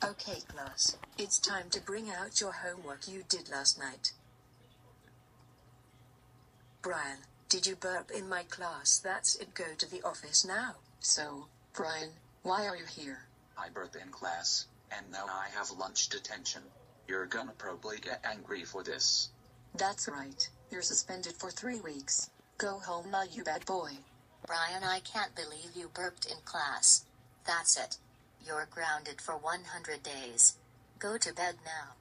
Okay class, it's time to bring out your homework you did last night. Brian, did you burp in my class? That's it, go to the office now. So, Brian, why are you here? I burp in class, and now I have lunch detention. You're gonna probably get angry for this. That's right, you're suspended for 3 weeks. Go home now, you bad boy. Brian, I can't believe you burped in class. That's it. You're grounded for 100 days. Go to bed now.